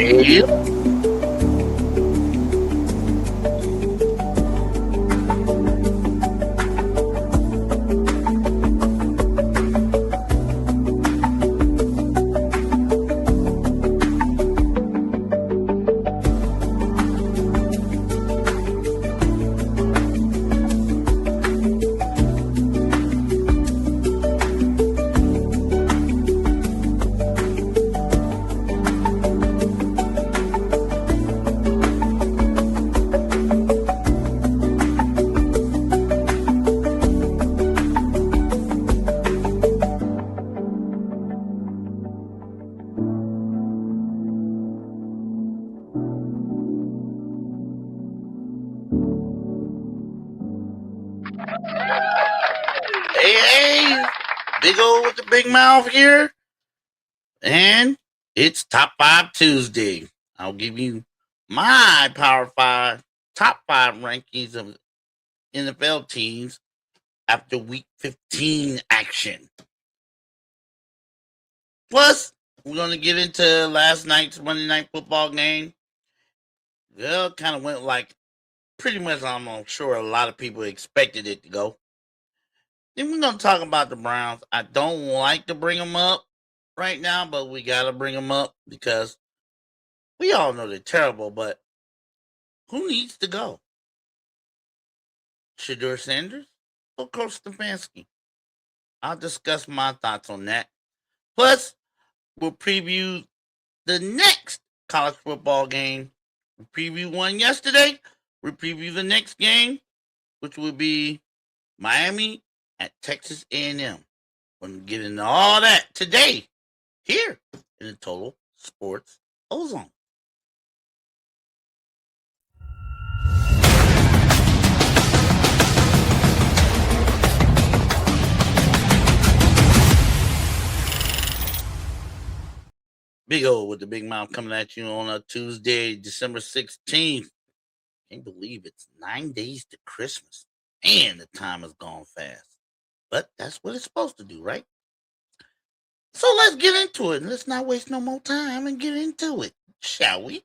Hey, Big O with the big mouth here. And it's Top 5 Tuesday. I'll give you my Power 5, top 5 rankings of NFL teams after week 15 action. Plus, we're going to get into last night's Monday Night Football game. Well, kind of went like pretty much I'm sure a lot of people expected it to go. Then we're going to talk about the Browns. I don't like to bring them up right now, but we got to bring them up because we all know they're terrible, but who needs to go? Shedeur Sanders or Coach Stefanski? I'll discuss my thoughts on that. Plus, we'll preview the next college football game. We previewed one yesterday. We'll preview the next game, which will be Miami at Texas A&M. We're going to get into all that today here in the Total Sports Ozone. Big O with the big mouth coming at you on a Tuesday, December 16th. Can't believe it's 9 days to Christmas. And the time has gone fast. But that's what it's supposed to do, right? So let's get into it. Let's not waste no more time and get into it, shall we?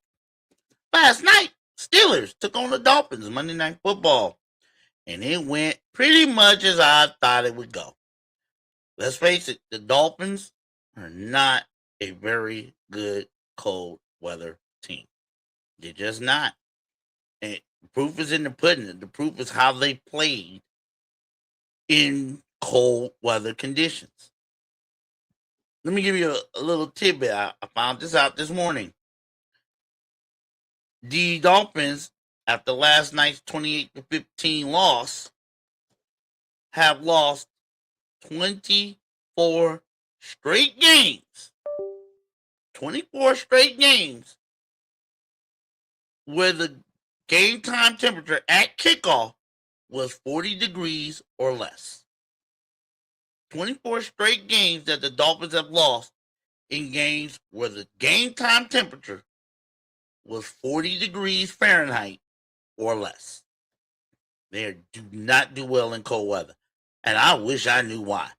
Last night, Steelers took on the Dolphins, Monday Night Football. And it went pretty much as I thought it would go. Let's face it, the Dolphins are not a very good cold weather team. They're just not. And the proof is in the pudding. The proof is how they played in cold weather conditions. Let me give you a little tidbit. I found this out this morning. The Dolphins, after last night's 28-15 loss, have lost 24 straight games. 24 straight games where the game time temperature at kickoff was 40 degrees or less. 24 straight games that the Dolphins have lost in games where the game time temperature was 40 degrees Fahrenheit or less. They do not do well in cold weather. And I wish I knew why.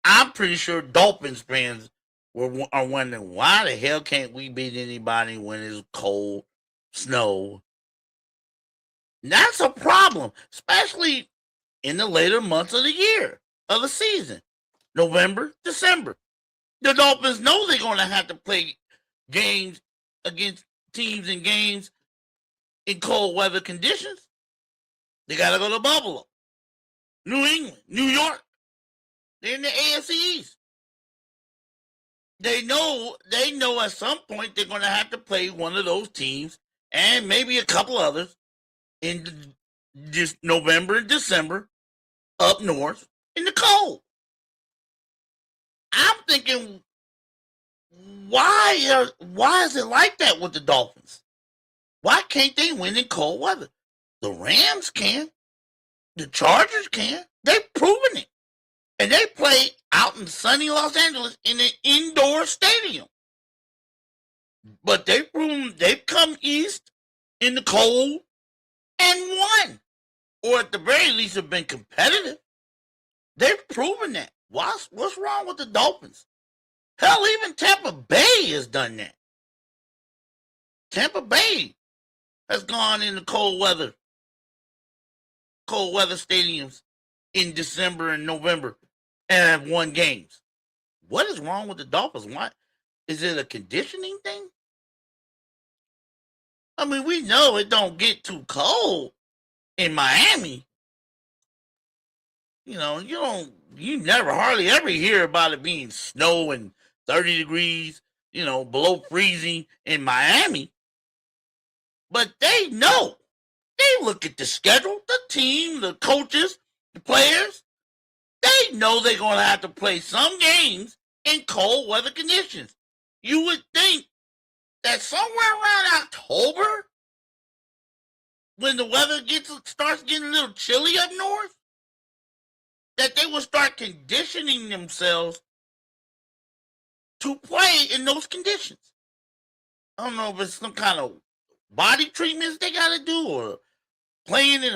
I'm pretty sure Dolphins fans are wondering, why the hell can't we beat anybody when it's cold, snow? That's a problem, especially in the later months of the year, of the season. November, December. The Dolphins know they're going to have to play games against teams and games in cold weather conditions. They got to go to Buffalo, New England, New York. They're in the AFC East. They know at some point they're going to have to play one of those teams and maybe a couple others in just November and December up north in the cold. I'm thinking, why is it like that with the Dolphins? Why can't they win in cold weather? The Rams can. The Chargers can. They've proven it. And they play out in sunny Los Angeles in an indoor stadium. But they've proven they've come east in the cold and won. Or at the very least have been competitive. They've proven that. What's wrong with the Dolphins? Hell, even Tampa Bay has done that. Tampa Bay has gone into cold weather stadiums in December and November and have won games. What is wrong with the Dolphins? Why is it a conditioning thing? I mean, we know it don't get too cold in Miami. You never hardly ever hear about it being snow and 30 degrees, below freezing in Miami. But they know. They look at the schedule, the team, the coaches, the players. They know they're going to have to play some games in cold weather conditions. You would think that somewhere around October, when the weather starts getting a little chilly up north, that they will start conditioning themselves to play in those conditions. I don't know if it's some kind of body treatments they got to do, or playing in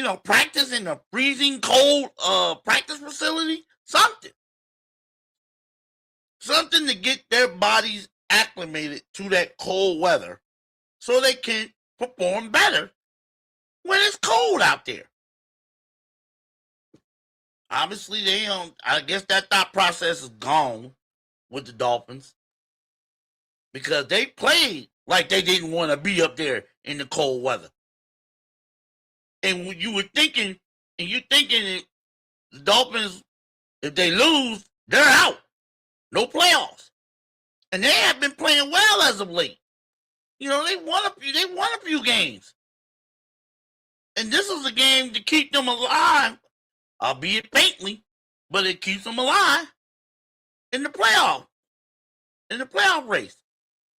a practice in a freezing cold practice facility. Something to get their bodies acclimated to that cold weather so they can perform better when it's cold out there. Obviously, I guess that thought process is gone with the Dolphins because they played like they didn't want to be up there in the cold weather. And when you're thinking the Dolphins, if they lose, they're out. No playoffs. And they have been playing well as of late. They won a few games. And this is a game to keep them alive, albeit faintly, but it keeps them alive in the playoff race.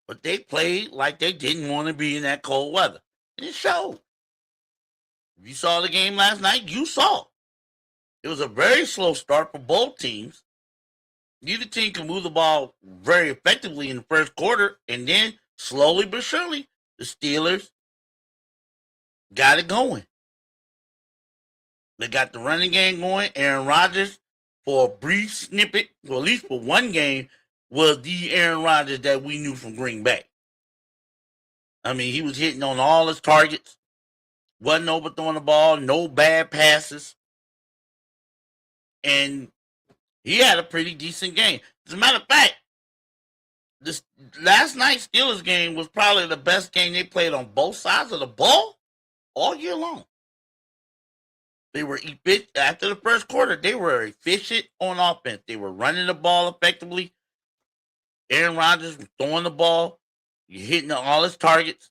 But they played like they didn't want to be in that cold weather. And it showed. If you saw the game last night, you saw. It was a very slow start for both teams. Neither team can move the ball very effectively in the first quarter, and then slowly but surely, the Steelers got it going. They got the running game going. Aaron Rodgers, for a brief snippet, or at least for one game, was the Aaron Rodgers that we knew from Green Bay. I mean, he was hitting on all his targets. Wasn't overthrowing the ball. No bad passes. And he had a pretty decent game. As a matter of fact, this last night's Steelers game was probably the best game they played on both sides of the ball all year long. They were after the first quarter. They were efficient on offense. They were running the ball effectively. Aaron Rodgers was throwing the ball, hitting all his targets.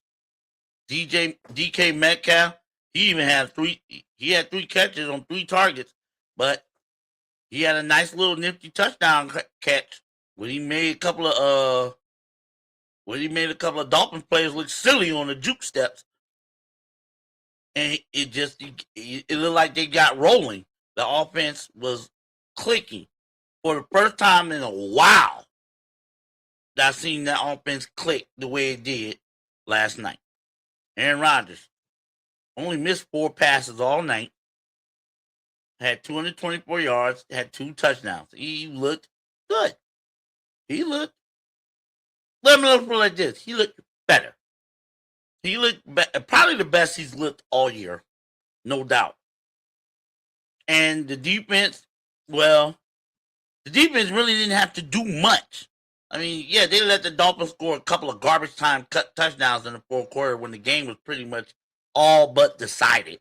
DK Metcalf, he even had three catches on 3 targets, but he had a nice little nifty touchdown catch when he made a couple of Dolphins players look silly on the juke steps. And it looked like they got rolling. The offense was clicking for the first time in a while. I've seen that offense click the way it did last night. Aaron Rodgers only missed 4 passes all night. Had 224 yards. Had 2 touchdowns. He looked good. Let me look like this. He looked better. He looked probably the best he's looked all year, no doubt. And the defense, really didn't have to do much. I mean, yeah, they let the Dolphins score a couple of garbage time touchdowns in the fourth quarter when the game was pretty much all but decided.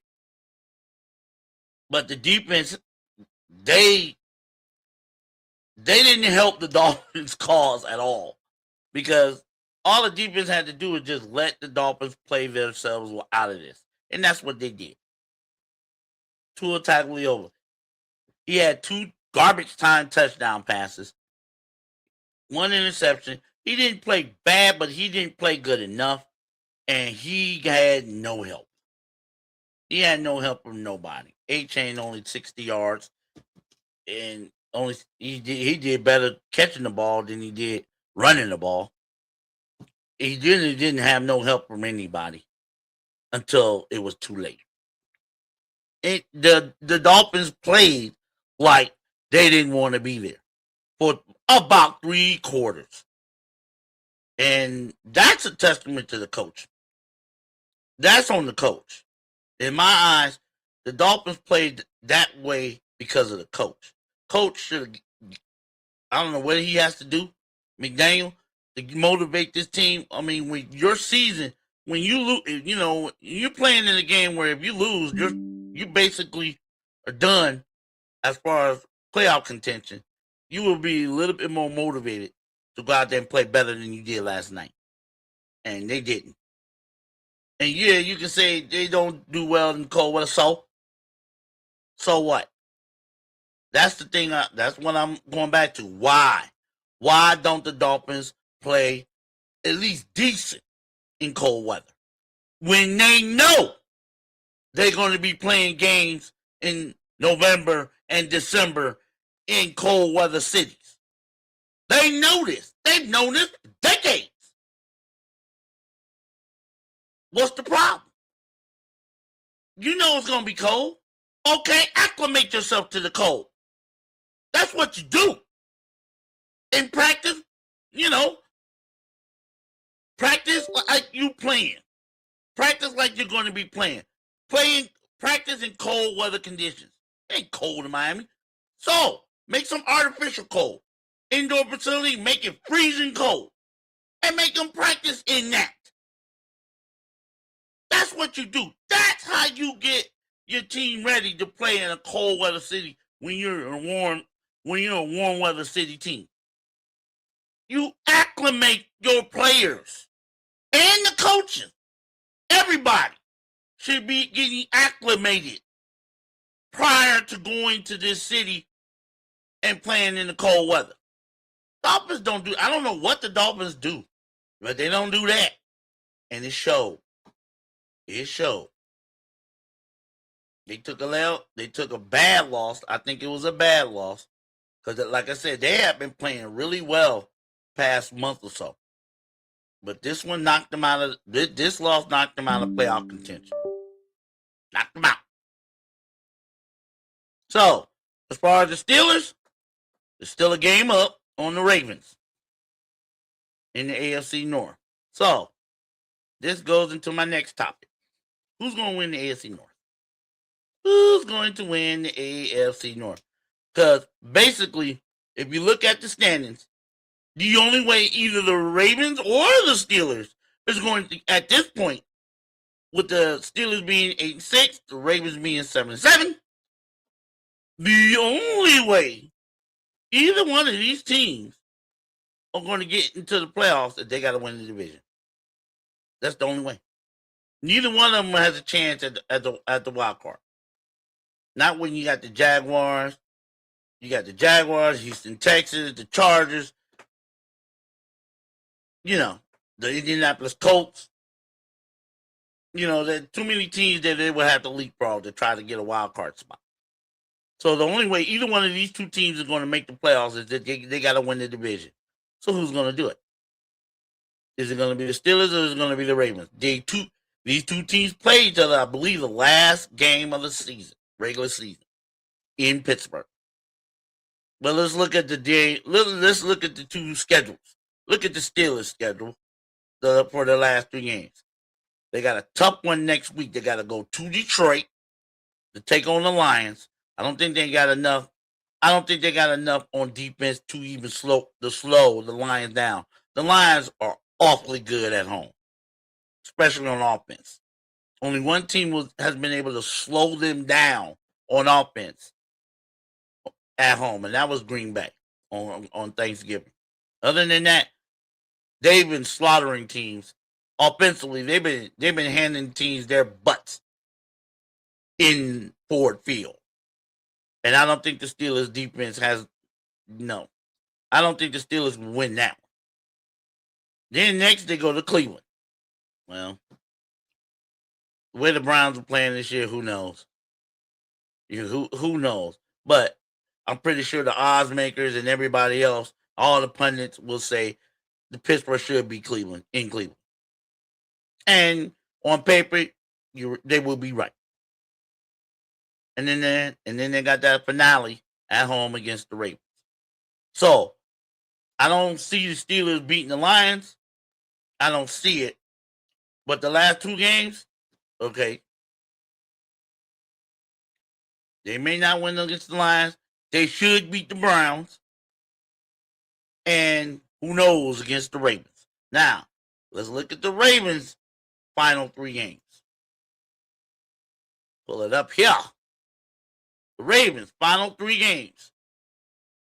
But the defense, they didn't help the Dolphins' cause at all, because all the defense had to do was just let the Dolphins play themselves out of this. And that's what they did. Tua Tagovailoa. He had 2 garbage time touchdown passes, 1 interception. He didn't play bad, but he didn't play good enough. And he had no help. He had no help from nobody. A-Chain only 60 yards. And he did better catching the ball than he did running the ball. He didn't have no help from anybody until it was too late. The Dolphins played like they didn't want to be there for about 3 quarters. And that's a testament to the coach. That's on the coach. In my eyes, the Dolphins played that way because of the coach. Coach should, I don't know what he has to do, McDaniel, to motivate this team. I mean, when your season, when you lose, you're playing in a game where if you lose, you basically are done as far as playoff contention. You will be a little bit more motivated to go out there and play better than you did last night. And they didn't. And yeah, you can say they don't do well in cold weather. So what? That's the thing. That's what I'm going back to. Why? Why don't the Dolphins play at least decent in cold weather when they know they're going to be playing games in November and December in cold weather cities? They know this. They've known this for decades. What's the problem? You know it's going to be cold. Okay, acclimate yourself to the cold. That's what you do. In practice, practice like you playing. Practice like you're going to be playing. Practice in cold weather conditions. It ain't cold in Miami. So, make some artificial cold. Indoor facility, make it freezing cold. And make them practice in that. That's what you do. That's how you get your team ready to play in a cold weather city when you're a warm weather city team. You acclimate your players and the coaches. Everybody should be getting acclimated prior to going to this city and playing in the cold weather. Dolphins don't do. I don't know what the Dolphins do, but they don't do that, and it showed. It showed. They took a bad loss. I think it was a bad loss because, like I said, they have been playing really well past month or so. But this one knocked them out of this loss knocked them out of playoff contention. Knocked them out. So, as far as the Steelers, there's still a game up on the Ravens in the AFC North. So, this goes into my next topic. Who's going to win the AFC North? Who's going to win the AFC North? Because basically, if you look at the standings, the only way either the Ravens or the Steelers is going to, at this point, with the Steelers being 8-6, the Ravens being 7-7, the only way either one of these teams are going to get into the playoffs is they got to win the division. That's the only way. Neither one of them has a chance at the wild card. Not when you got the Jaguars. You got the Jaguars, Houston, Texas, the Chargers. The Indianapolis Colts. There are too many teams that they would have to leapfrog to try to get a wild card spot. So the only way either one of these two teams is going to make the playoffs is that they got to win the division. So who's going to do it? Is it going to be the Steelers or is it going to be the Ravens? These two teams play each other, I believe, the last game of the season, regular season, in Pittsburgh. But let's look at let's look at the two schedules. Look at the Steelers' schedule for the last 3 games. They got a tough one next week. They got to go to Detroit to take on the Lions. I don't think they got enough. I don't think they got enough on defense to even slow the Lions down. The Lions are awfully good at home, especially on offense. Only one team has been able to slow them down on offense at home, and that was Green Bay on Thanksgiving. Other than that, they've been slaughtering teams offensively. They've been handing teams their butts in Ford Field, and I don't think the Steelers defense has no. I don't think the Steelers will win that one. Then next they go to Cleveland. Well, the way the Browns are playing this year, who knows? Who knows? But I'm pretty sure the odds makers and everybody else, all the pundits will say the Pittsburgh should be in Cleveland. And on paper, they will be right. And then they got that finale at home against the Ravens. So I don't see the Steelers beating the Lions. I don't see it. But the last two games, okay, they may not win against the Lions. They should beat the Browns. And who knows against the Ravens. Now, let's look at the Ravens' final three games. Pull it up here. The Ravens' final three games.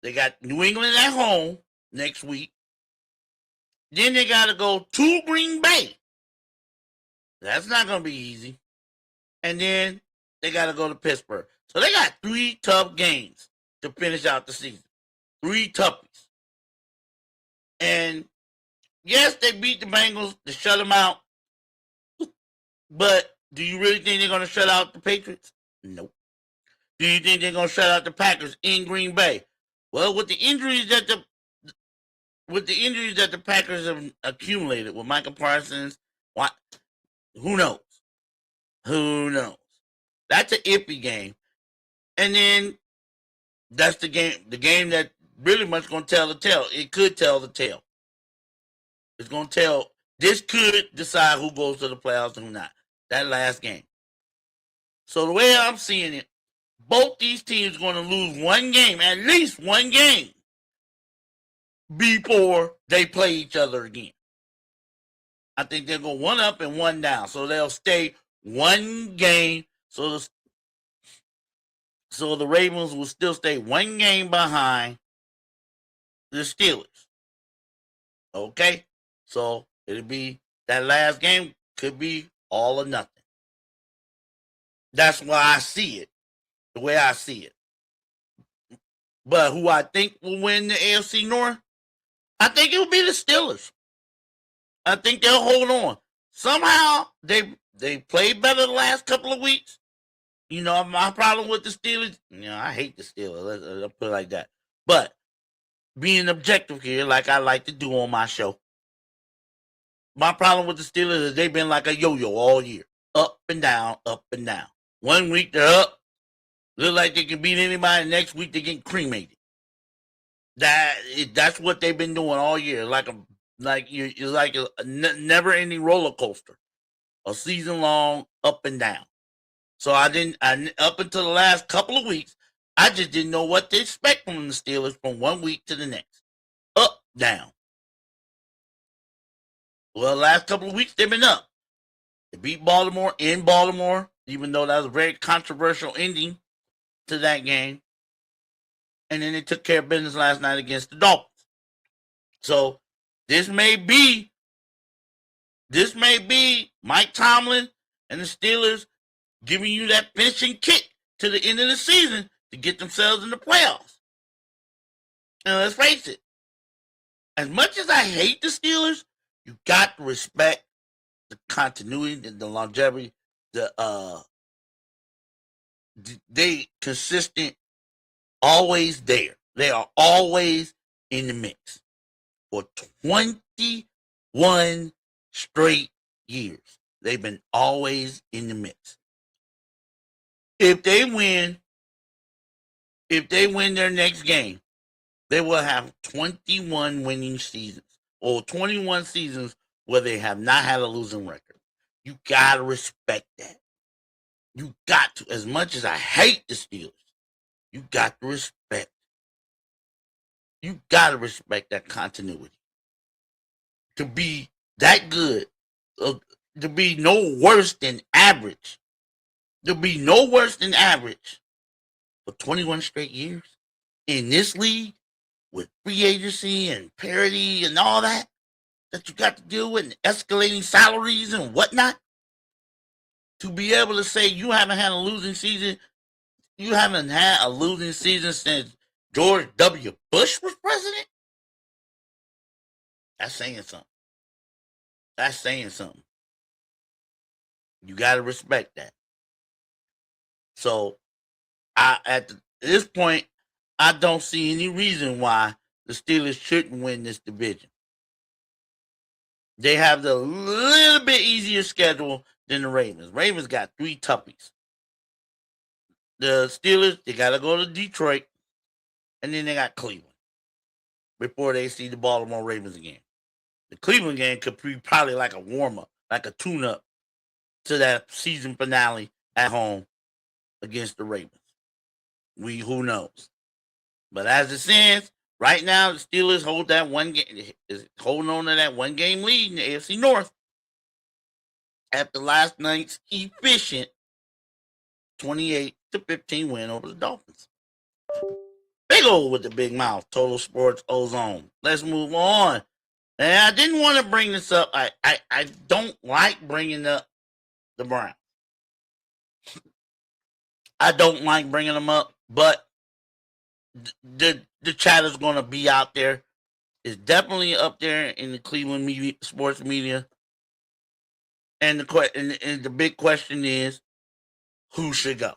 They got New England at home next week. Then they got to go to Green Bay. That's not going to be easy. And then they got to go to Pittsburgh. So they got three tough games to finish out the season. Three toughies. And yes, they beat the Bengals to shut them out. But do you really think they're going to shut out the Patriots? Nope. Do you think they're going to shut out the Packers in Green Bay? Well, with the injuries that the Packers have accumulated with Michael Parsons, what? Who knows? Who knows? That's an iffy game. And then that's the game that really much going to tell the tale. It could tell the tale. It's going to tell. This could decide who goes to the playoffs and who not. That last game. So the way I'm seeing it, both these teams are going to lose one game, at least one game, before they play each other again. I think they'll go one up and one down. So they'll stay one game. So the Ravens will still stay one game behind the Steelers. Okay? So it'll be that last game could be all or nothing. That's why I see it, the way I see it. But who I think will win the AFC North, I think it will be the Steelers. I think they'll hold on. Somehow they played better the last couple of weeks. You know, my problem with the Steelers, I hate the Steelers. Let's put it like that. But being objective here, like I like to do on my show, my problem with the Steelers is they've been like a yo-yo all year. Up and down, up and down. 1 week they're up. Look like they can beat anybody. Next week they get cremated. That's what they've been doing all year. It's like a never-ending roller coaster. A season long, up and down. So up until the last couple of weeks, I just didn't know what to expect from the Steelers from 1 week to the next. Up, down. Well, the last couple of weeks, they've been up. They beat Baltimore in Baltimore, even though that was a very controversial ending to that game. And then they took care of business last night against the Dolphins. So this may be Mike Tomlin and the Steelers giving you that finishing kick to the end of the season to get themselves in the playoffs. And let's face it, as much as I hate the Steelers, you got to respect the continuity, the longevity, they consistent, always there. They are always in the mix for 21 straight years. They've been always in the mix. If they win their next game, they will have 21 winning seasons or 21 seasons where they have not had a losing record. You got to respect that. You got to, as much as I hate the Steelers, you got to respect. You got to respect that continuity. To be that good, to be no worse than average, to be no worse than average for 21 straight years in this league with free agency and parity and all that you got to deal with and escalating salaries and whatnot. To be able to say you haven't had a losing season, you haven't had a losing season since George W. Bush was president? That's saying something. That's saying something. You got to respect that. So, at this point, I don't see any reason why the Steelers shouldn't win this division. They have the little bit easier schedule than the Ravens. Ravens got 3 toughies. The Steelers, they got to go to Detroit, and then they got Cleveland before they see the Baltimore Ravens again. The Cleveland game could be probably like a warm-up, like a tune-up to that season finale at home against the Ravens. Who knows? But as it stands, right now the Steelers hold that one game, is holding on to that one game lead in the AFC North after last night's efficient 28-15 win over the Dolphins. Big old with the big mouth, Total Sports Ozone. Let's move on. And I didn't want to bring this up. I don't like bringing up the Browns. I don't like bringing them up, but the chatter's going to be out there. It's definitely up there in the Cleveland media, sports media. And the big question is, who should go?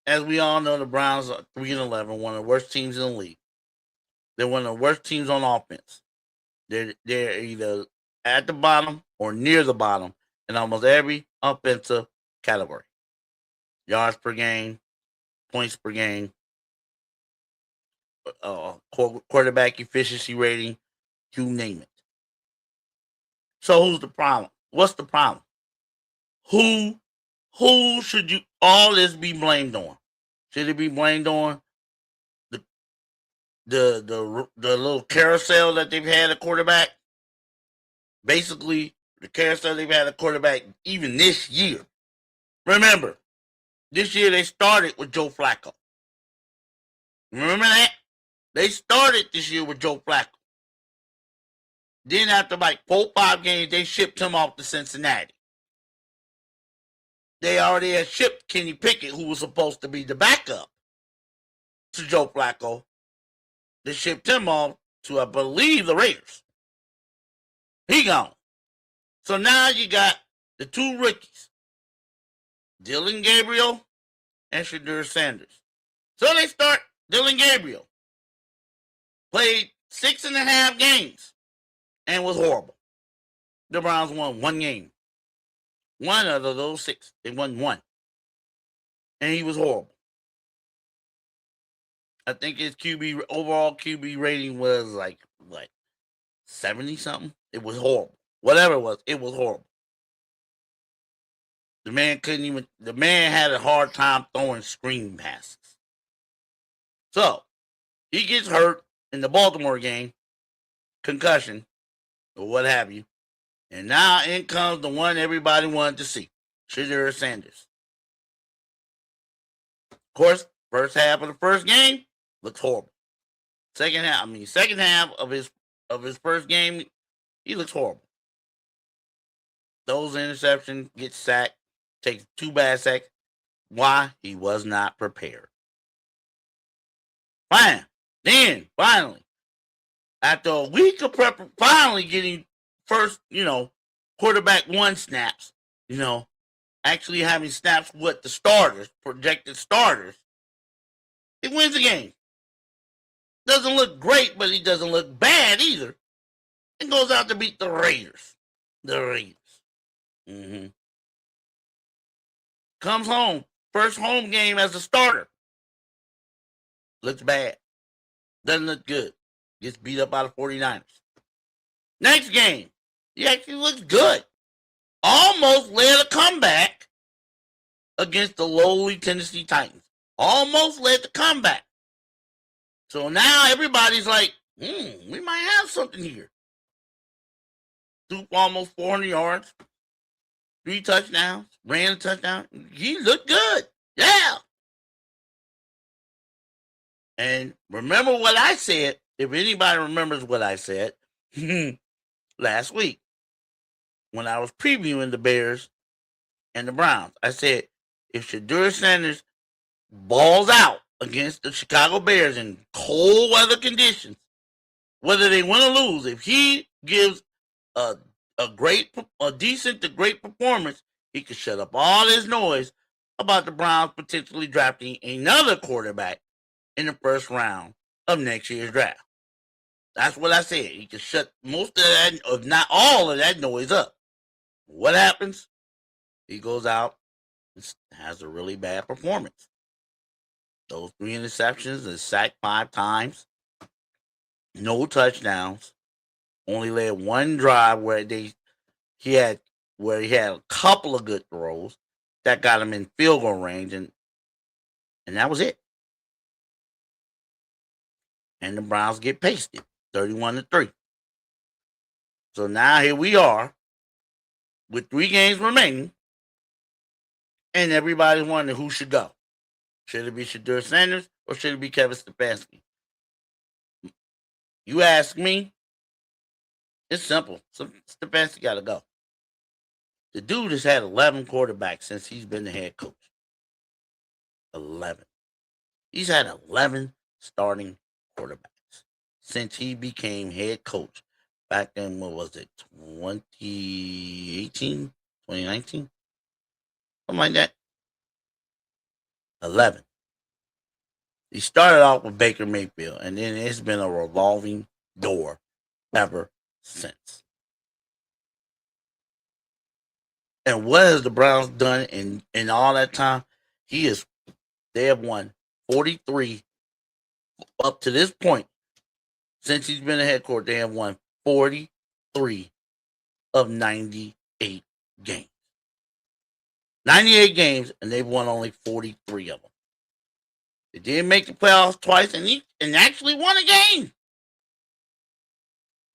As we all know, the Browns are 3-11, one of the worst teams in the league. They're one of the worst teams on offense. They're either at the bottom or near the bottom in almost every offensive category. Yards per game, points per game, quarterback efficiency rating, you name it. So who's the problem? What's the problem? Who should you all this be blamed on? Should it be blamed on the little carousel that they've had a quarterback? Basically, the carousel they've had a quarterback even this year. Remember, this year they started with Joe Flacco. Remember that? They started this year with Joe Flacco. Then after like 4 or 5 games, they shipped him off to Cincinnati. They already had shipped Kenny Pickett, who was supposed to be the backup to Joe Flacco. They shipped him off to, I believe, the Raiders. He gone. So now you got the 2 rookies, Dillon Gabriel and Shedeur Sanders. So they start Dillon Gabriel. Played 6.5 games and was horrible. The Browns won 1 game. One out of those 6, they won 1. And he was horrible. I think his overall QB rating was like 70 something. It was horrible. Whatever it was horrible. The man had a hard time throwing screen passes. So, he gets hurt in the Baltimore game, concussion, or what have you. And now in comes the one everybody wanted to see, Shedeur Sanders. Of course, first half of the first game looks horrible. Second half of his first game, he looks horrible. Those interceptions, gets sacked, takes 2 bad sacks. Why? He was not prepared. Fine. Then, finally, after a week of prep, finally getting first, quarterback 1 snaps, actually having snaps with the starters, projected starters, he wins the game. Doesn't look great, but he doesn't look bad either. And goes out to beat the Raiders. Mm-hmm. Comes home. First home game as a starter. Looks bad. Doesn't look good. Gets beat up by the 49ers. Next game. He actually looks good. Almost led a comeback against the lowly Tennessee Titans. Almost led the comeback. So now everybody's like, we might have something here. Threw almost 400 yards. 3 touchdowns. Ran a touchdown. He looked good. Yeah. And remember what I said, if anybody remembers what I said last week when I was previewing the Bears and the Browns. I said, if Shedeur Sanders balls out against the Chicago Bears in cold weather conditions, whether they win or lose, if he gives a decent to great performance, he could shut up all this noise about the Browns potentially drafting another quarterback in the first round of next year's draft. That's what I said. He could shut most of that, if not all of that noise up. What happens? He goes out and has a really bad performance. Those 3 interceptions, is sacked 5 times, no touchdowns. Only led one drive where he had a couple of good throws that got him in field goal range, and that was it. And the Browns get pasted, 31-3. So now here we are with 3 games remaining, and everybody's wondering who should go. Should it be Shedeur Sanders or should it be Kevin Stefanski? You ask me, it's simple. Stefanski got to go. The dude has had 11 quarterbacks since he's been the head coach. 11. He's had 11 starting quarterbacks since he became head coach. Back then, what was it, 2018, 2019? Something like that. 11. He started off with Baker Mayfield, and then it's been a revolving door ever since. And what has the Browns done in all that time? They have won 43 up to this point. Since he's been a head coach, they have won 43 of 98 games. 98 games, and they've won only 43 of them. They didn't make the playoffs twice, and actually won a game.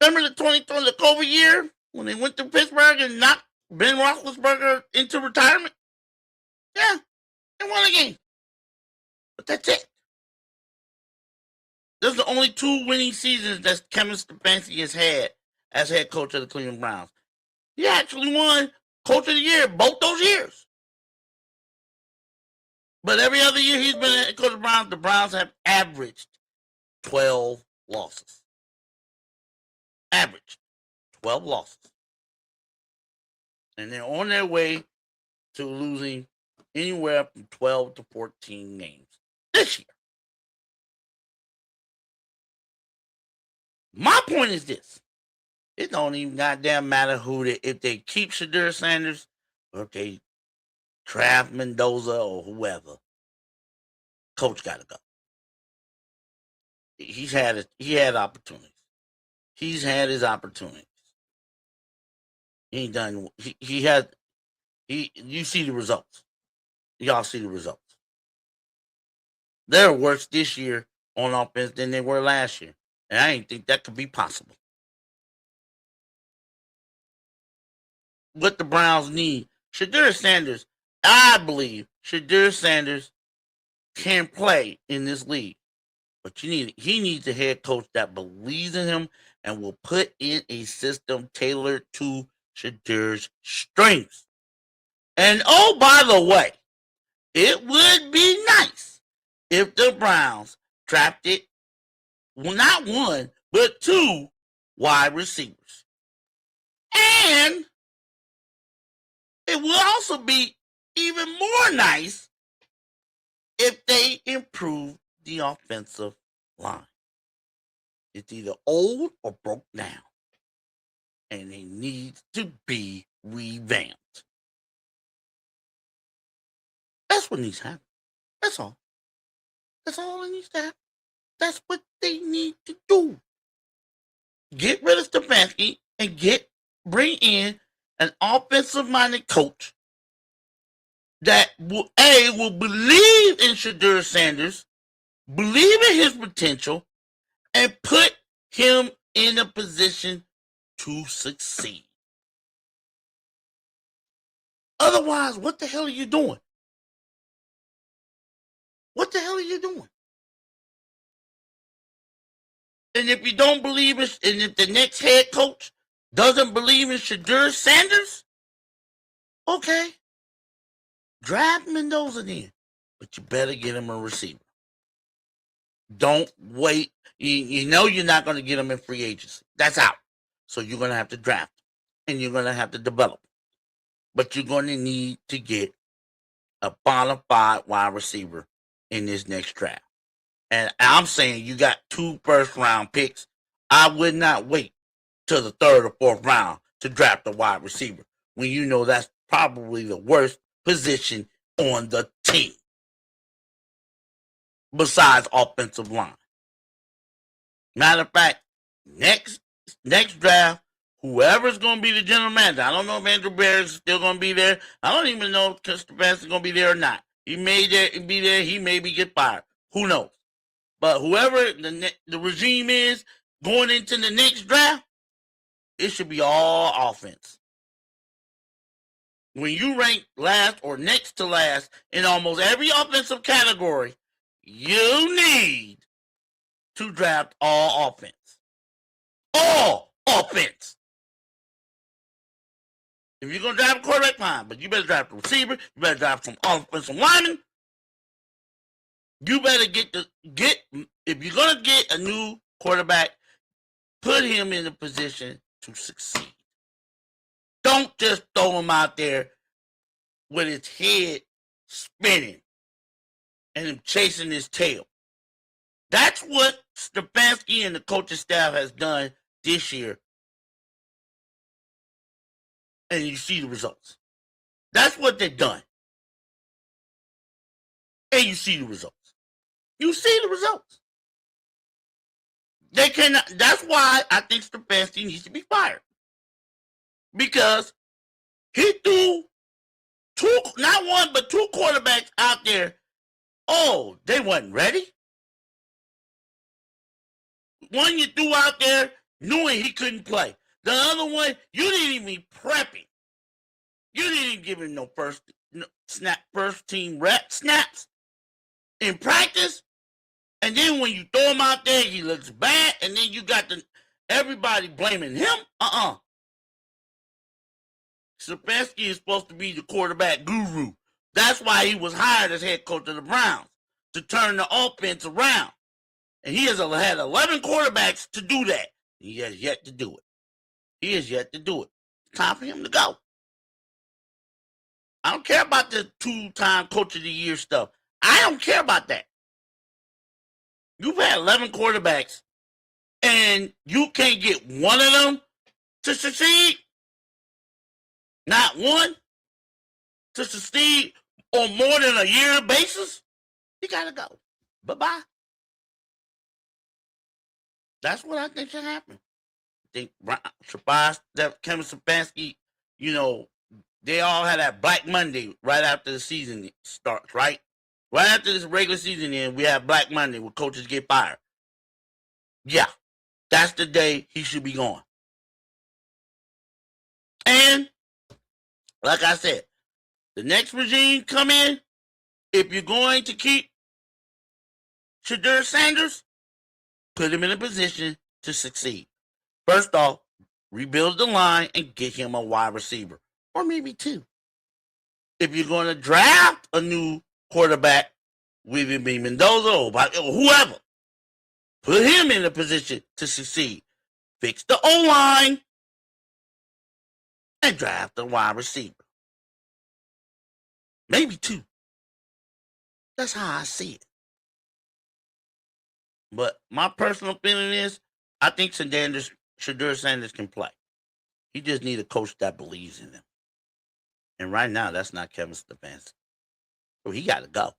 Remember the 2020 the COVID year when they went to Pittsburgh and knocked Ben Roethlisberger into retirement? Yeah, they won a game. But that's it. Those are the only 2 winning seasons that Kevin Stefanski has had as head coach of the Cleveland Browns. He actually won Coach of the Year both those years. But every other year he's been head coach of the Browns have averaged 12 losses. Averaged 12 losses. And they're on their way to losing anywhere from 12 to 14 games this year. My point is this. It don't even goddamn matter if they keep Shedeur Sanders or if they draft Mendoza or whoever. Coach got to go. He had opportunities. He's had his opportunities. He ain't done. You see the results. Y'all see the results. They're worse this year on offense than they were last year. And I didn't think that could be possible. What the Browns need. Shedeur Sanders, I believe Shedeur Sanders can play in this league. But he needs a head coach that believes in him and will put in a system tailored to Shedeur's strengths. And oh, by the way, it would be nice if the Browns drafted not 1, but 2 wide receivers. And it would also be even more nice if they improve the offensive line. It's either old or broke down. And it needs to be revamped. That's what needs to happen. That's all. That's all it needs to happen. That's what they need to do. Get rid of Stefanski and bring in an offensive-minded coach that will believe in Shedeur Sanders, believe in his potential, and put him in a position to succeed. Otherwise, what the hell are you doing? What the hell are you doing? And if you don't believe it, and if the next head coach doesn't believe in Shedeur Sanders, okay, draft Mendoza then. But you better get him a receiver. Don't wait. You know you're not going to get him in free agency. That's out. So you're going to have to draft him. And you're going to have to develop him. But you're going to need to get a bona fide wide receiver in this next draft. And I'm saying you got 2 first-round picks. I would not wait till the 3rd or 4th round to draft a wide receiver when you know that's probably the worst position on the team besides offensive line. Matter of fact, next next draft, whoever's going to be the general manager, I don't know if Andrew Bear is still going to be there. I don't even know if Stefanski is going to be there or not. He may be there. He may get fired. Who knows? But whoever the regime is going into the next draft, it should be all offense. When you rank last or next to last in almost every offensive category, you need to draft all offense. All offense. If you're going to draft a quarterback, fine, but you better draft a receiver. You better draft some offensive linemen. You better if you're going to get a new quarterback, put him in a position to succeed. Don't just throw him out there with his head spinning and him chasing his tail. That's what Stefanski and the coaching staff has done this year. And you see the results. That's what they've done. And you see the results. You see the results. They cannot. That's why I think Stefanski needs to be fired. Because he threw not one, but two quarterbacks out there. Oh, they wasn't ready. One you threw out there knowing he couldn't play. The other one, you didn't even prep him. You didn't even give him no first team snaps in practice. And then when you throw him out there, he looks bad. And then you got everybody blaming him. Stefanski is supposed to be the quarterback guru. That's why he was hired as head coach of the Browns, to turn the offense around. And he has had 11 quarterbacks to do that. He has yet to do it. He has yet to do it. It's time for him to go. I don't care about the 2-time coach of the year stuff. I don't care about that. You've had 11 quarterbacks, and you can't get one of them to succeed. Not one to succeed on more than a year basis. You gotta go. Bye-bye. That's what I think should happen. I think Kevin Stefanski, they all had that Black Monday right after the season starts, right? Right after this regular season ends, we have Black Monday where coaches get fired. Yeah, that's the day he should be gone. And, like I said, the next regime come in, if you're going to keep Shedeur Sanders, put him in a position to succeed. First off, rebuild the line and get him a wide receiver, or maybe two. If you're going to draft a new quarterback, whether it be Mendoza or whoever, put him in a position to succeed. Fix the O-line and draft a wide receiver. Maybe two. That's how I see it. But my personal feeling is, I think Shedeur Sanders can play. He just needs a coach that believes in him. And right now, that's not Kevin Stefanski. So he got to go.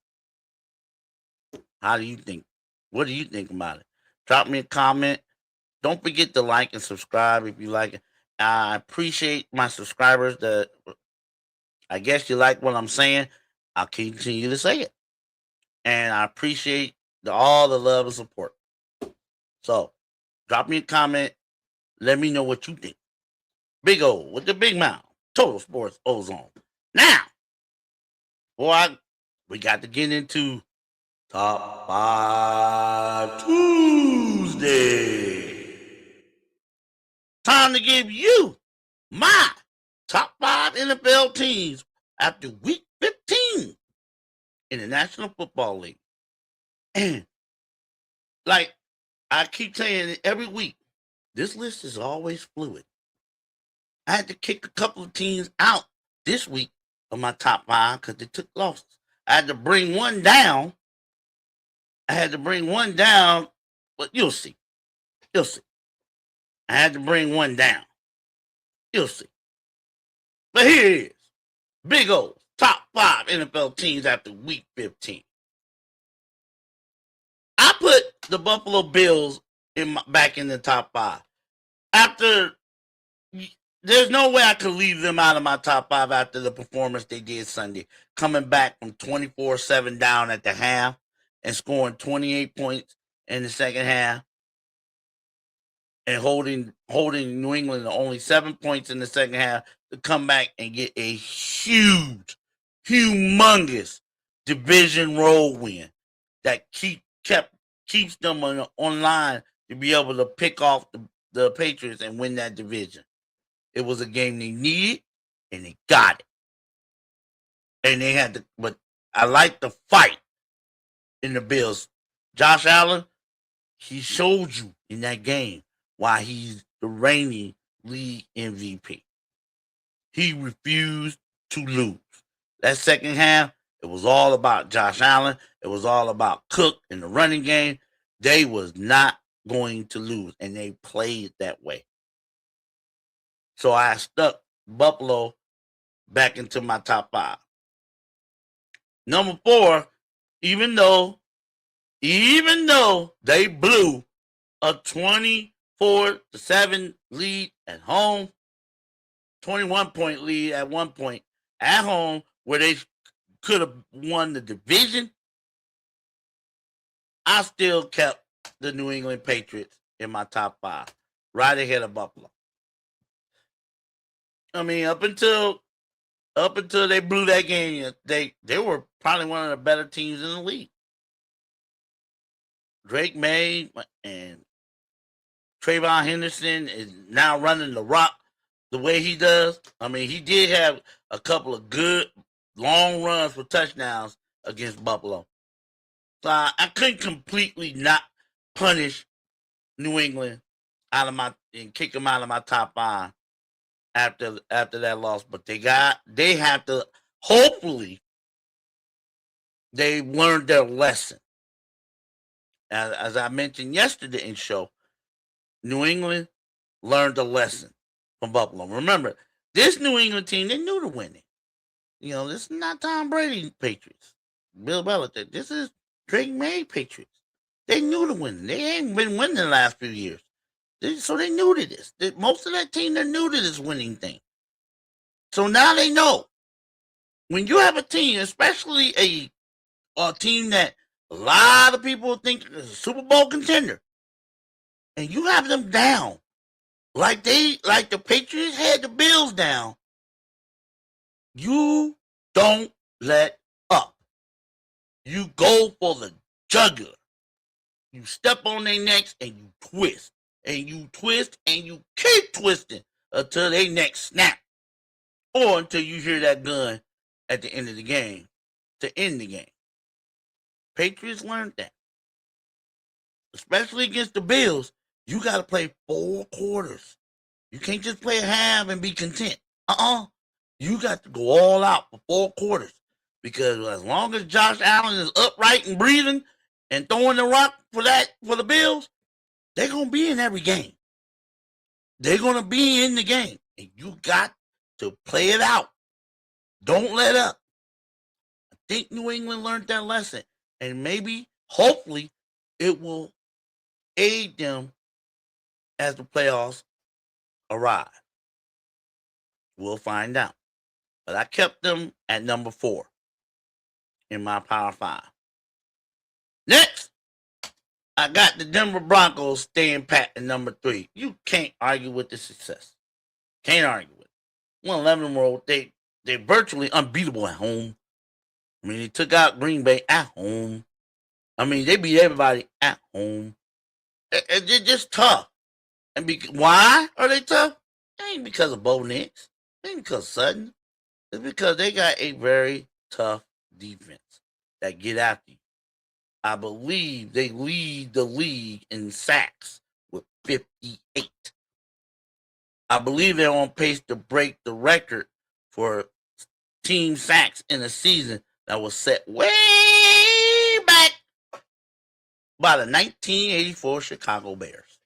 How do you think? What do you think about it? Drop me a comment. Don't forget to like and subscribe if you like it. I appreciate my subscribers that I guess you like what I'm saying. I'll continue to say it. And I appreciate all the love and support. So, drop me a comment. Let me know what you think. Big O with the big mouth. Total Sports Ozone. Now, we got to get into Top 5 Tuesday. Time to give you my top 5 NFL teams after week 15 in the National Football League. And like I keep saying it every week, this list is always fluid. I had to kick a couple of teams out this week of my top 5 because they took losses. I had to bring one down. But you'll see. I had to bring one down. You'll see. But here it is. Big O, top 5 NFL teams after week 15. I put the Buffalo Bills back in the top 5. after there's no way I could leave them out of my top 5 after the performance they did Sunday, coming back from 24-7 down at the half and scoring 28 points in the second half and holding New England to only 7 points in the second half to come back and get a humongous division road win that keeps them on line to be able to pick off the Patriots and win that division. It was a game they needed, and they got it. And they had to, but I like the fight in the Bills. Josh Allen, he showed you in that game why he's the reigning league MVP. He refused to lose. That second half, it was all about Josh Allen. It was all about Cook in the running game. They was not going to lose, and they played that way. So I stuck Buffalo back into my top 5. Number 4, even though they blew a 24-7 lead at home, 21-point lead at one point at home, where they could have won the division, I still kept the New England Patriots in my top 5, right ahead of Buffalo. I mean, up until they blew that game, they were probably one of the better teams in the league. Drake May and Trayvon Henderson is now running the rock the way he does. I mean, he did have a couple of good long runs for touchdowns against Buffalo. So I couldn't completely not punish New England and kick them out of my top 5 after that loss. But they have to, hopefully they learned their lesson. As I mentioned yesterday in show, New England learned a lesson from Buffalo. Remember, this New England team, they knew to win it. You know, this is not Tom Brady Patriots, Bill Belichick. This is Drake May Patriots. They knew to win. They ain't been winning the last few years. So they knew to this. Most of that team, they're new to this winning thing. So now they know. When you have a team, especially a team that a lot of people think is a Super Bowl contender, and you have them down like the Patriots had the Bills down, you don't let up. You go for the jugular. You step on their necks and you twist. And you twist and you keep twisting until their neck snap. Or until you hear that gun at the end of the game to end the game. Patriots learned that. Especially against the Bills, you got to play 4 quarters. You can't just play a half and be content. You got to go all out for 4 quarters. Because as long as Josh Allen is upright and breathing and throwing the rock for the Bills, they're going to be in every game. They're going to be in the game. And you got to play it out. Don't let up. I think New England learned that lesson. And maybe, hopefully, it will aid them as the playoffs arrive. We'll find out. But I kept them at number 4 in my Power 5. Next, I got the Denver Broncos staying pat at number 3. You can't argue with the success. Can't argue with it. 1-11-year-old, they're virtually unbeatable at home. I mean, they took out Green Bay at home. I mean, they beat everybody at home. They're just tough. And why are they tough? It ain't because of Bo Nix. It ain't because of Sutton. It's because they got a very tough defense that get after you. I believe they lead the league in sacks with 58. I believe they're on pace to break the record for team sacks in a season that was set way back by the 1984 Chicago Bears.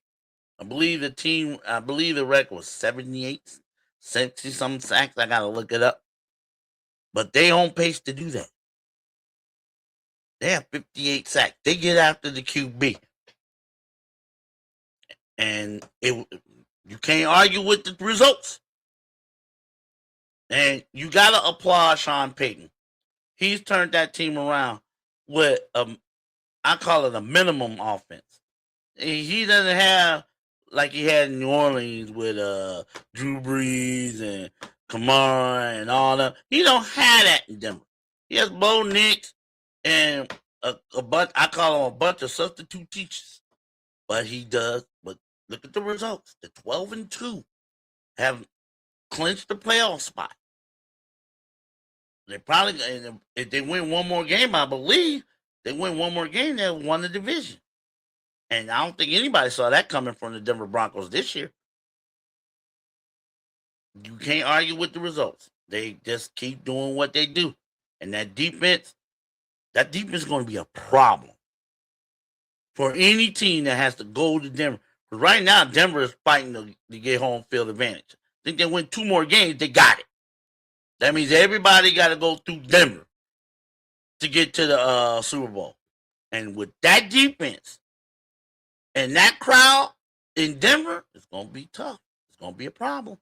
I believe the record was 78, 60-some sacks. I got to look it up. But they on pace to do that. They have 58 sacks. They get after the QB. And You can't argue with the results. And you got to applaud Sean Payton. He's turned that team around with I call it a minimum offense. He doesn't have like he had in New Orleans with Drew Brees and Kamara and all that. He don't have that in Denver. He has Bo Nix and a bunch. I call him a bunch of substitute teachers, but he does. But look at the results. The 12-2 have clinched the playoff spot. They probably, if they win one more game, I believe they win one more game, they'll won the division. And I don't think anybody saw that coming from the Denver Broncos this year. You can't argue with the results. They just keep doing what they do. And that defense is going to be a problem for any team that has to go to Denver. Because right now, Denver is fighting to get home field advantage. I think they win 2 more games, they got it. That means everybody got to go through Denver to get to the Super Bowl. And with that defense and that crowd in Denver, it's going to be tough. It's going to be a problem.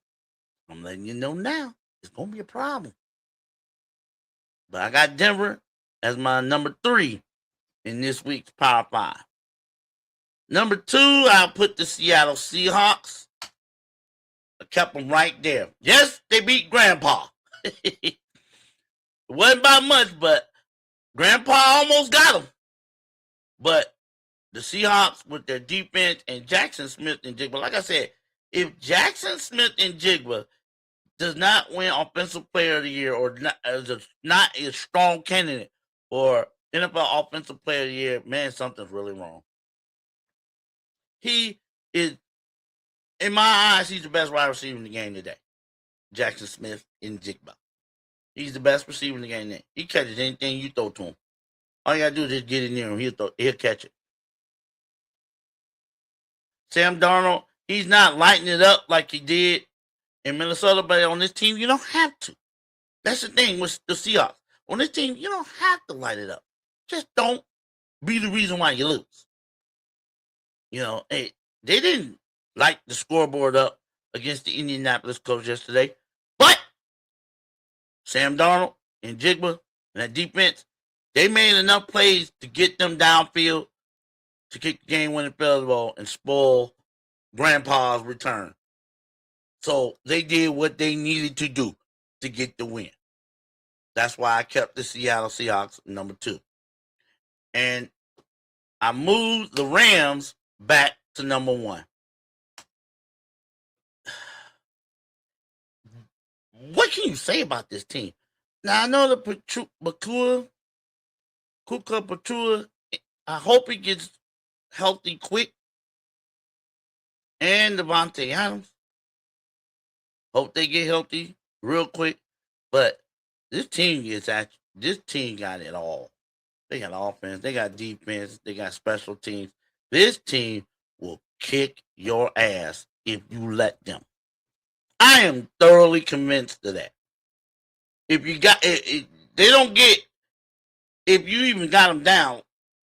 I'm letting you know now. It's going to be a problem. But I got Denver as my number 3 in this week's Power 5. Number 2, I put the Seattle Seahawks. I kept them right there. Yes, they beat Grandpa. It wasn't by much, but Grandpa almost got him. But the Seahawks with their defense and Jackson Smith and Jigba, like I said, if Jackson Smith and Jigba does not win Offensive Player of the Year or not a strong candidate for NFL Offensive Player of the Year, man, something's really wrong. He is, in my eyes, he's the best wide receiver in the game today. Jackson Smith and Jigba. He's the best receiver in the game today. He catches anything you throw to him. All you got to do is just get in there and he'll catch it. Sam Darnold, he's not lighting it up like he did in Minnesota, but on this team, you don't have to. That's the thing with the Seahawks. On this team, you don't have to light it up. Just don't be the reason why you lose. They didn't light the scoreboard up against the Indianapolis Colts yesterday, but Sam Darnold and Jigba and that defense, they made enough plays to get them downfield to kick the game-winning field goal and spoil Grandpa's return. So they did what they needed to do to get the win. That's why I kept the Seattle Seahawks number 2. And I moved the Rams back to number 1. What can you say about this team? Now, I know the Kuka Patua, I hope he gets healthy quick. And Devontae Adams. Hope they get healthy real quick. But this team got it all. They got offense, they got defense, they got special teams. This team will kick your ass if you let them. I am thoroughly convinced of that. If you got they don't get, if you even got them down,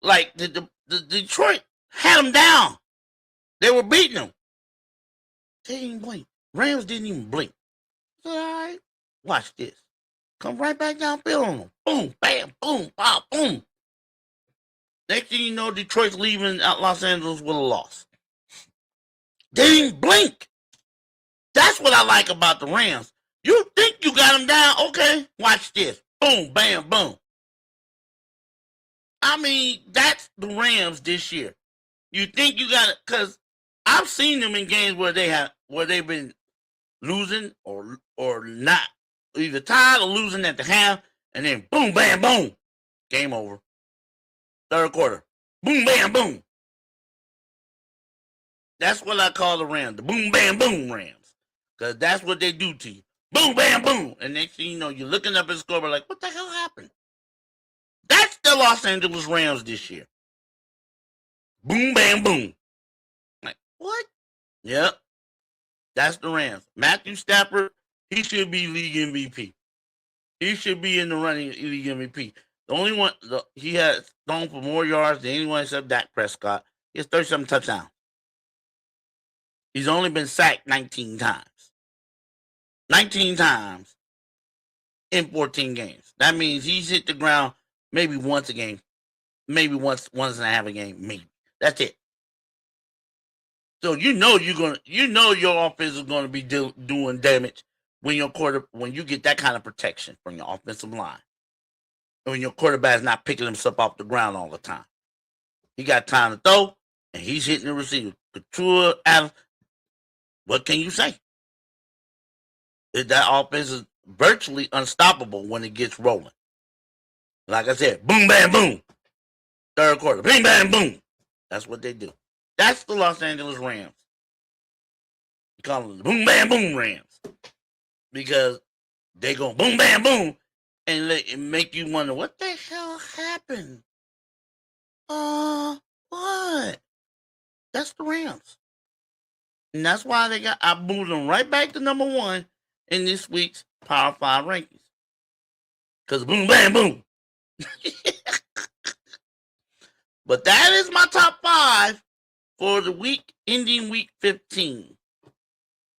like the Detroit had them down. They were beating them. They didn't blink. Rams didn't even blink. All right, watch this. Come right back downfield on them. Boom, bam, boom, pop, boom. Next thing you know, Detroit's leaving out Los Angeles with a loss. They didn't blink. That's what I like about the Rams. You think you got them down? Okay, watch this. Boom, bam, boom. I mean, that's the Rams this year. You think you got it? Because I've seen them in games where they've been losing or not, either tied or losing at the half, and then boom, bam, boom, game over. Third quarter, boom, bam, boom. That's what I call the Rams, the boom, bam, boom Rams, because that's what they do to you. Boom, bam, boom, and next thing you know, you're looking up at the scoreboard like, what the hell happened? That's the Los Angeles Rams this year. Boom, bam, boom. Like, what? Yep. That's the Rams. Matthew Stafford, he should be league MVP. He should be in the running league MVP. The only one, he has thrown for more yards than anyone except Dak Prescott. He has 37 touchdowns. He's only been sacked 19 times. 19 times in 14 games. That means he's hit the ground maybe once a game. Maybe once and a half a game. Maybe. That's it. So you know your offense is going to be doing damage when you get that kind of protection from your offensive line. When your quarterback is not picking himself off the ground all the time. He got time to throw, and he's hitting the receiver. Couture, Adams, what can you say? That offense is virtually unstoppable when it gets rolling. Like I said, boom, bam, boom. Third quarter, bing, bam, boom. That's what they do. That's the Los Angeles Rams. You call them the boom, bam, boom Rams. Because they go boom, bam, boom, and make you wonder, what the hell happened? What? That's the Rams. And that's why I moved them right back to number 1 in this week's Power 5 rankings. Because boom, bam, boom. But that is my top 5 for the week ending week 15.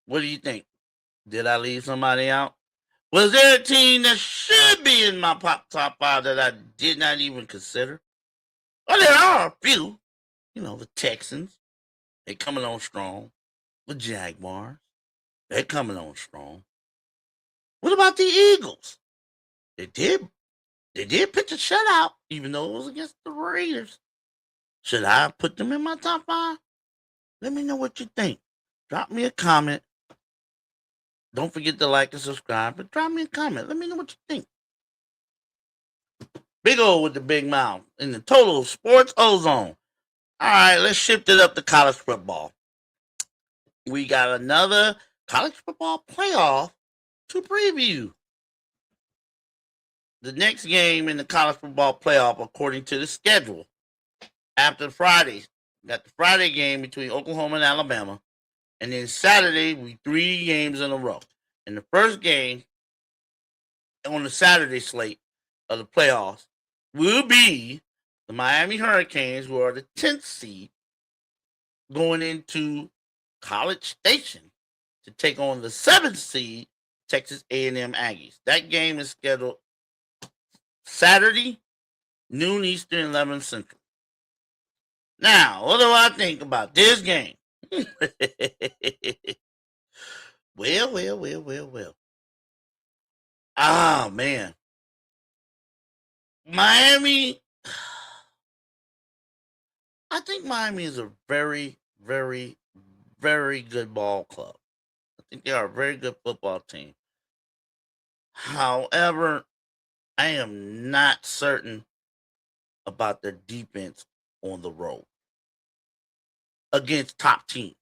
What do you think? Did I leave somebody out? Was there a team that should be in my top 5 that I did not even consider? Well, there are a few. The Texans. They're coming on strong. The Jaguars. They're coming on strong. What about the Eagles? They did pitch a shutout, even though it was against the Raiders. Should I put them in my top 5? Let me know what you think. Drop me a comment. Don't forget to like and subscribe, but drop me a comment. Let me know what you think. Big O with the big mouth in the total sports ozone. All right, let's shift it up to college football. We got another college football playoff to preview. The next game in the college football playoff, according to the schedule, after Friday, got the Friday game between Oklahoma and Alabama. And then Saturday, we 3 games in a row. And the first game on the Saturday slate of the playoffs will be the Miami Hurricanes, who are the 10th seed, going into College Station to take on the 7th seed, Texas A&M Aggies. That game is scheduled Saturday, noon Eastern, 11 Central. Now, what do I think about this game? Well. Ah, man. Miami. I think Miami is a very, very, very good ball club. I think they are a very good football team. However, I am not certain about their defense on the road against top teams.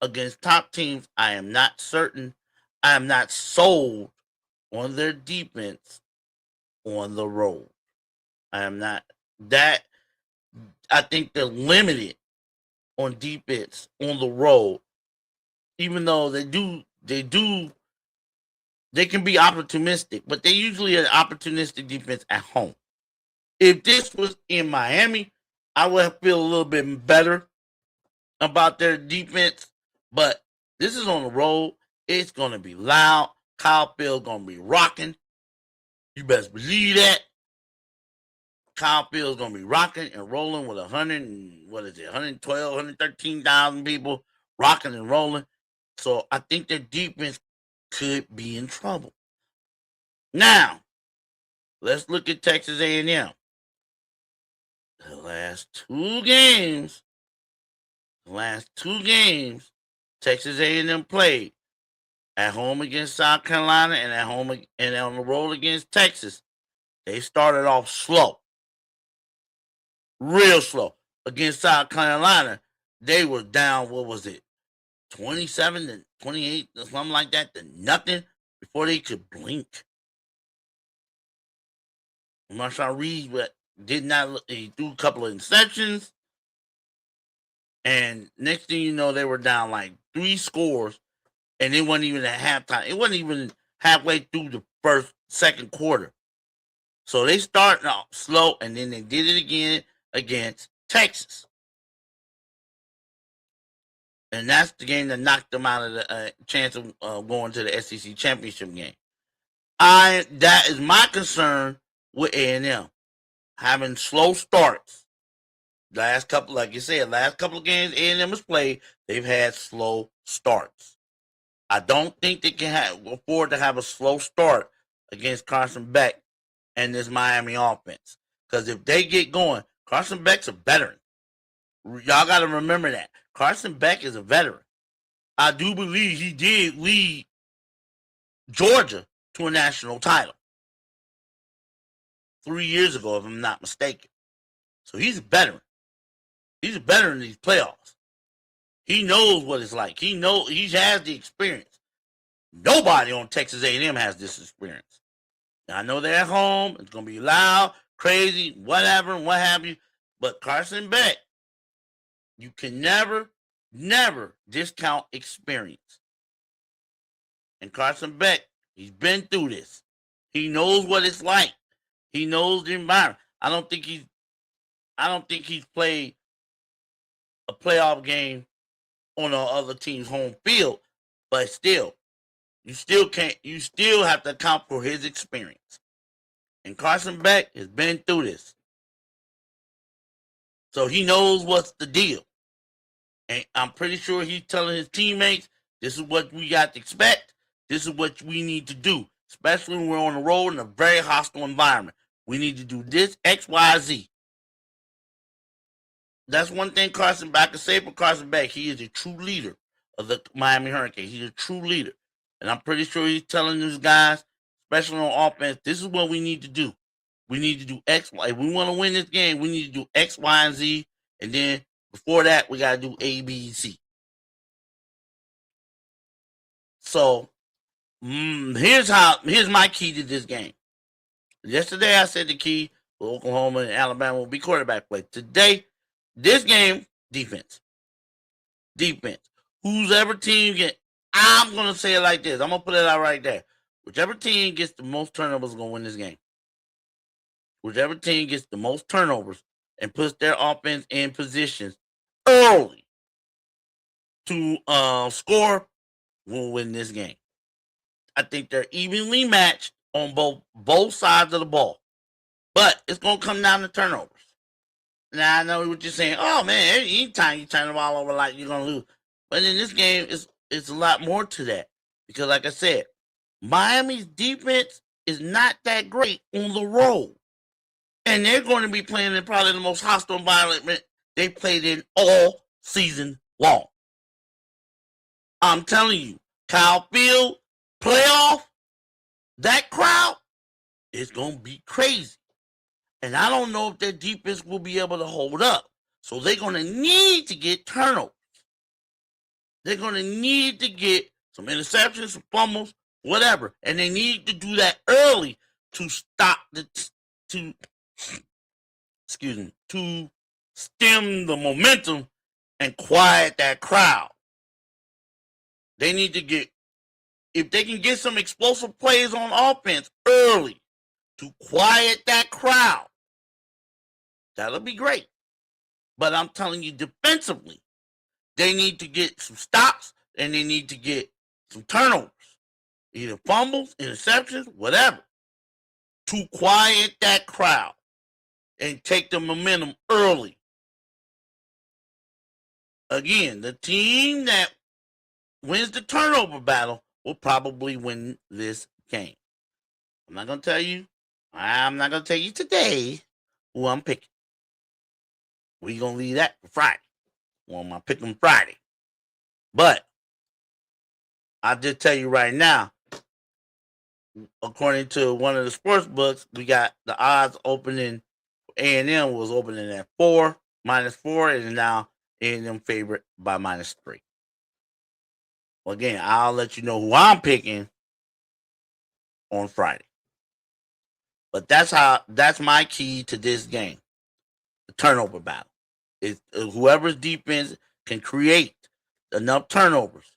Against top teams, I am not certain. I am not sold on their defense on the road. I am not. That I think they're limited on defense on the road, even though they can be opportunistic, but they usually are opportunistic defense at home. If this was in Miami, I would feel a little bit better about their defense, but this is on the road. It's going to be loud. Kyle Field's going to be rocking. You best believe that. Kyle Field's going to be rocking and rolling with 112, 113,000 people rocking and rolling. So I think their defense could be in trouble. Now, let's look at Texas A&M. The last two games, Texas A&M played at home against South Carolina and at home and on the road against Texas. They started off slow, real slow. Against South Carolina, they were down, 27 to 28 or something like that, to nothing before they could blink. Marshawn Reed he threw a couple of interceptions. And next thing you know, they were down like 3 scores. And it wasn't even at halftime. It wasn't even halfway through the second quarter. So they started off slow, and then they did it again against Texas. And that's the game that knocked them out of the chance of going to the SEC championship game. That is my concern with A&M, having slow starts. Last couple, like you said, last couple of games A&M has played, they've had slow starts. I don't think they can afford to have a slow start against Carson Beck and this Miami offense. Because if they get going, Carson Beck's a veteran. Y'all got to remember that. Carson Beck is a veteran. I do believe he did lead Georgia to a national title 3 years ago, if I'm not mistaken. So he's a veteran. He's a veteran in these playoffs. He knows what it's like. He has the experience. Nobody on Texas A&M has this experience. Now, I know they're at home. It's going to be loud, crazy, whatever, what have you. But Carson Beck, you can never discount experience. And Carson Beck, he's been through this. He knows what it's like. He knows the environment. I don't think he's played a playoff game on the other team's home field, but still, you still have to account for his experience. And Carson Beck has been through this. So he knows what's the deal. And I'm pretty sure he's telling his teammates, this is what we got to expect. This is what we need to do, especially when we're on the road in a very hostile environment. We need to do this, X, Y, Z. That's one thing I can say for Carson Beck. He is a true leader of the Miami Hurricanes. He's a true leader. And I'm pretty sure he's telling these guys, especially on offense, this is what we need to do. We need to do X, Y. If we want to win this game, we need to do X, Y, and Z. And then before that, we got to do A, B, and C. So here's my key to this game. Yesterday, I said the key for Oklahoma and Alabama will be quarterback play. Today, this game, defense. Defense. Whoever team I'm going to say it like this. I'm going to put it out right there. Whichever team gets the most turnovers is going to win this game. Whichever team gets the most turnovers and puts their offense in positions early to score will win this game. I think they're evenly matched on both sides of the ball. But it's going to come down to turnovers. Now, I know what you're saying. Oh, man, anytime you turn the ball over, like, you're going to lose. But in this game, it's a lot more to that. Because, like I said, Miami's defense is not that great on the road. And they're going to be playing in probably the most hostile environment they played in all season long. I'm telling you, Kyle Field, playoff, that crowd is going to be crazy. And I don't know if their defense will be able to hold up. So they're going to need to get turnovers. They're going to need to get some interceptions, some fumbles, whatever. And they need to do that early to stop to stem the momentum and quiet that crowd. They need to if they can get some explosive plays on offense early to quiet that crowd, that'll be great. But I'm telling you, defensively, they need to get some stops and they need to get some turnovers, either fumbles, interceptions, whatever, to quiet that crowd and take the momentum early. Again, the team that wins the turnover battle will probably win this game. I'm not going to tell you today who I'm picking. We're going to leave that for Friday. Well, I'm picking Friday. But I'll just tell you right now, according to one of the sports books, we got the odds opening. A&M was opening at -4, and now A&M favorite by -3. Well, again, I'll let you know who I'm picking on Friday. But that's my key to this game. The turnover battle. Is whoever's defense can create enough turnovers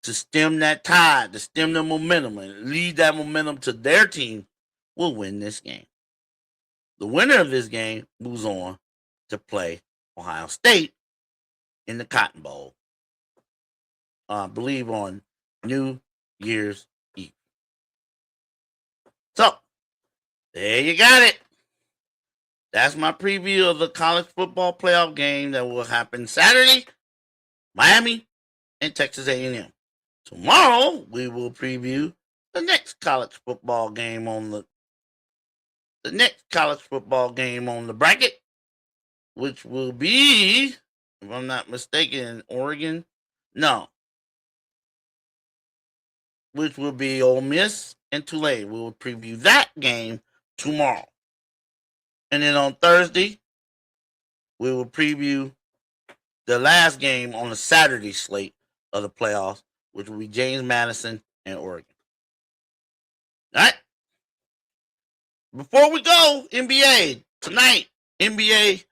to stem that tide, to stem the momentum and lead that momentum to their team will win this game. The winner of this game moves on to play Ohio State in the Cotton Bowl believe on New Year's Eve. So, there you got it. That's my preview of the college football playoff game that will happen Saturday, Miami and Texas A&M. Tomorrow, we will preview the next college football game on the bracket, which will be, if I'm not mistaken, Oregon. No. Which will be Ole Miss and Tulane. We will preview that game tomorrow. And then on Thursday, we will preview the last game on the Saturday slate of the playoffs, which will be James Madison and Oregon. All right? Before we go, NBA, tonight, NBA,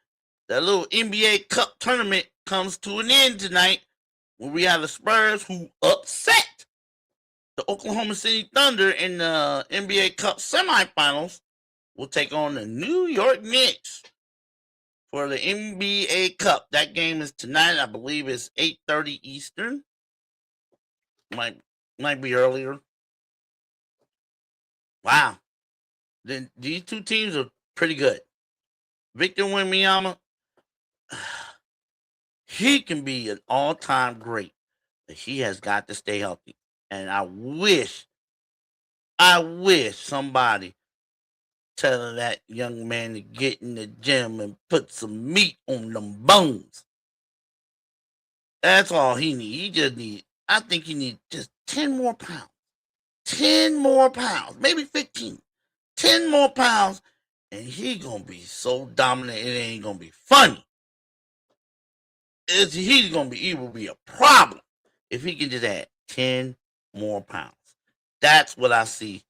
that little NBA Cup tournament comes to an end tonight when we have the Spurs who upset the Oklahoma City Thunder in the NBA Cup semifinals. Will take on the New York Knicks for the NBA Cup. That game is tonight. I believe it's 8:30 Eastern. Might be earlier. Wow. Then these two teams are pretty good. Victor Wembanyama, he can be an all-time great, but he has got to stay healthy. And I wish somebody telling that young man to get in the gym and put some meat on them bones. That's all he needs. I think he needs just 10 more pounds. 10 more pounds, maybe 15. 10 more pounds, and he gonna be so dominant, it ain't gonna be funny. He will be a problem if he can just add 10 more pounds. That's what I see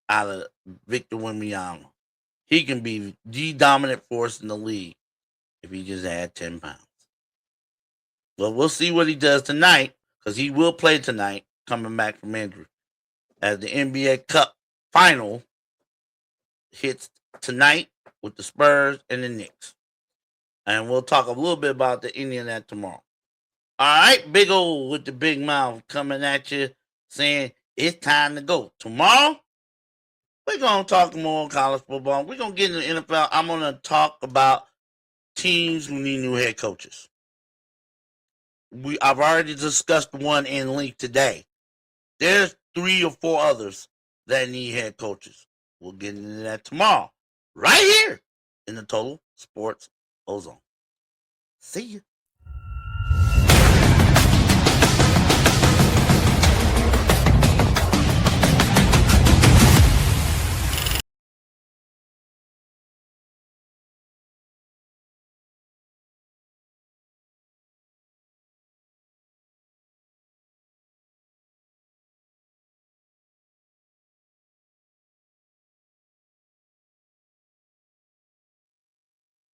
out of Victor Wembanyama. He can be the dominant force in the league if he just add 10 pounds. Well, we'll see what he does tonight, because he will play tonight, coming back from injury, as the NBA Cup final hits tonight with the Spurs and the Knicks. And we'll talk a little bit about the Indian that tomorrow. All right, Big O with the big mouth coming at you, saying it's time to go. Tomorrow, we're going to talk more college football. We're going to get into the NFL. I'm going to talk about teams who need new head coaches. I've already discussed one in length today. There's 3 or 4 others that need head coaches. We'll get into that tomorrow, right here in the Total Sports Ozone. See you.